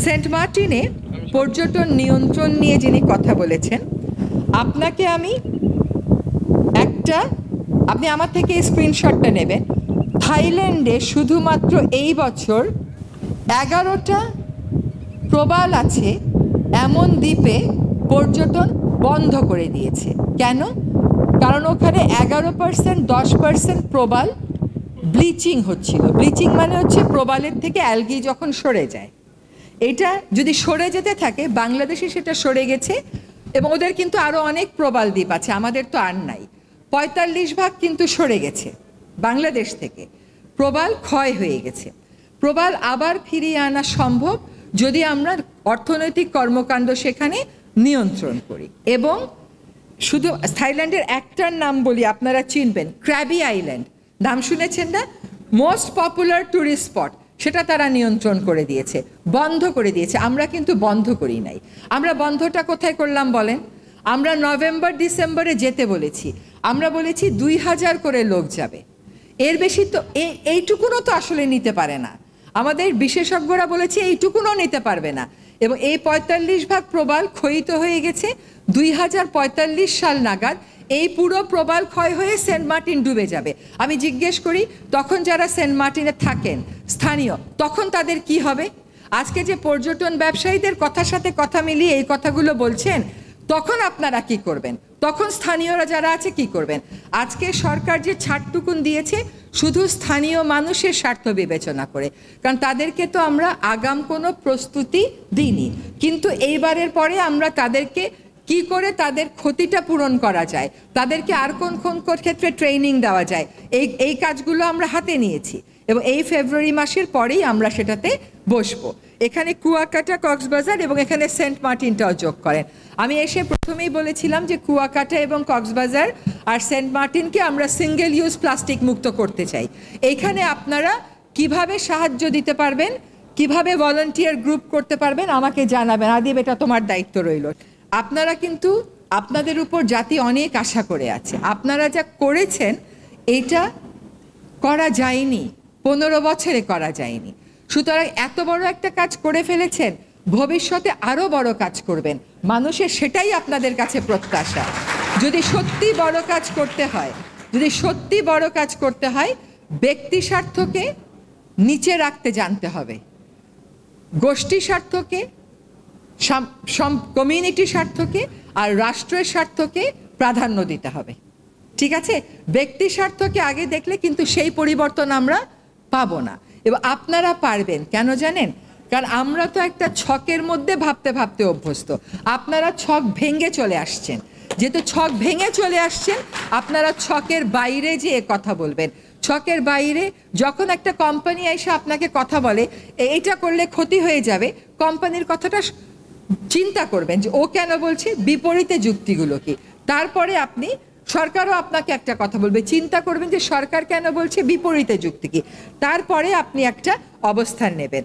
Saint মার্টিনে পর্যটন নিয়ন্ত্রণ নিয়ে যিনি কথা বলেছেন, আপনাকে আমি আপনি আমার থেকে এই স্ক্রিনশটটা নেবেন। থাইল্যান্ডে শুধুমাত্র এই বছর 11টা প্রবাল আছে এমন দ্বীপে পর্যটন বন্ধ করে দিয়েছে। কেন? কারণ ওখানে 11% 10% প্রবাল ব্লিচিং হচ্ছিল। ব্লিচিং মানে হচ্ছে প্রবালের থেকে অ্যালগি যখন সরে যায়। এটা যদি সরে যেতে থাকে, বাংলাদেশে সেটা সরে গেছে, এবং ওদের কিন্তু আরও অনেক প্রবাল দ্বীপ আছে, আমাদের তো আর নাই। 45% কিন্তু সরে গেছে বাংলাদেশ থেকে, প্রবাল ক্ষয় হয়ে গেছে। প্রবাল আবার ফিরিয়ে আনা সম্ভব যদি আমরা অর্থনৈতিক কর্মকাণ্ড সেখানে নিয়ন্ত্রণ করি। এবং শুধু থাইল্যান্ডের একটার নাম বলি, আপনারা চিনবেন, ক্র্যাবি আইল্যান্ড, নাম শুনেছেন না? মোস্ট পপুলার ট্যুরিস্ট স্পট, সেটা তারা নিয়ন্ত্রণ করে দিয়েছে, বন্ধ করে দিয়েছে। আমরা কিন্তু বন্ধ করি নাই। আমরা বন্ধটা কোথায় করলাম বলেন? আমরা নভেম্বর ডিসেম্বরে যেতে বলেছি। আমরা বলেছি 2000 করে লোক যাবে, এর বেশি তো এইটুকুনও তো আসলে নিতে পারে না। আমাদের বিশেষজ্ঞরা বলেছে এইটুকুনও নিতে পারবে না। এবং এই 45% প্রবাল ক্ষয়িত হয়ে গেছে। 2045 সাল নাগাদ এই পুরো প্রবাল ক্ষয় হয়ে সেন্ট মার্টিন ডুবে যাবে। আমি জিজ্ঞেস করি, তখন যারা সেন্ট মার্টিনে থাকেন স্থানীয়, তখন তাদের কি হবে? আজকে যে পর্যটন ব্যবসায়ীদের কথার সাথে কথা মিলিয়ে এই কথাগুলো বলছেন, তখন আপনারা কি করবেন? তখন স্থানীয়রা যারা আছে কি করবেন? আজকে সরকার যে ছাড়টুকুন দিয়েছে শুধু স্থানীয় মানুষের স্বার্থ বিবেচনা করে, কারণ তাদেরকে তো আমরা আগাম কোনো প্রস্তুতি দিইনি। কিন্তু এইবারের পরে আমরা তাদেরকে কি করে তাদের ক্ষতিটা পূরণ করা যায়, তাদেরকে আর কোন কোন ক্ষেত্রে ট্রেনিং দেওয়া যায়, এই কাজগুলো আমরা হাতে নিয়েছি। এবং এই ফেব্রুয়ারি মাসের পরেই আমরা সেটাতে বসবো। এখানে কুয়াকাটা, কক্সবাজার এবং এখানে সেন্ট মার্টিনটাও যোগ করেন। আমি এসে প্রথমেই বলেছিলাম যে কুয়াকাটা এবং কক্সবাজার আর সেন্ট মার্টিনকে আমরা সিঙ্গেল ইউজ প্লাস্টিক মুক্ত করতে চাই। এইখানে আপনারা কিভাবে সাহায্য দিতে পারবেন, কিভাবে ভলান্টিয়ার গ্রুপ করতে পারবেন আমাকে জানাবেন। আদিব, এটা তোমার দায়িত্ব রইল। আপনারা কিন্তু, আপনাদের উপর জাতি অনেক আশা করে আছে। আপনারা যা করেছেন এটা করা যায়নি, 15 বছরে করা যায়নি। সুতরাং এত বড় একটা কাজ করে ফেলেছেন, ভবিষ্যতে আরও বড় কাজ করবেন। মানুষের সেটাই আপনাদের কাছে প্রত্যাশা। যদি সত্যি বড় কাজ করতে হয়, ব্যক্তি স্বার্থকে নিচে রাখতে জানতে হবে, গোষ্ঠী স্বার্থকে, কমিউনিটি স্বার্থকে আর রাষ্ট্রের স্বার্থকে প্রাধান্য দিতে হবে। ঠিক আছে? ব্যক্তি স্বার্থকে আগে দেখলে কিন্তু সেই পরিবর্তন আমরা পাবো না। এবং আপনারা পারবেন, কেন জানেন? কারণ আমরা তো একটা ছকের মধ্যে ভাবতে ভাবতে অভ্যস্ত। আপনারা ছক ভেঙে চলে আসছেন। যেহেতু ছক ভেঙে চলে আসছেন, আপনারা ছকের বাইরে যেয়ে কথা বলবেন। ছকের বাইরে যখন একটা কোম্পানি এসে আপনাকে কথা বলে এইটা করলে ক্ষতি হয়ে যাবে, কোম্পানির কথাটা চিন্তা করবেন যে ও কেন বলছে, বিপরীতে যুক্তিগুলো কি। তারপরে আপনি, সরকারও আপনাকে একটা কথা বলবে, চিন্তা করবেন যে সরকার কেন বলছে, বিপরীতে যুক্তি কি। তারপরে আপনি একটা অবস্থান নেবেন।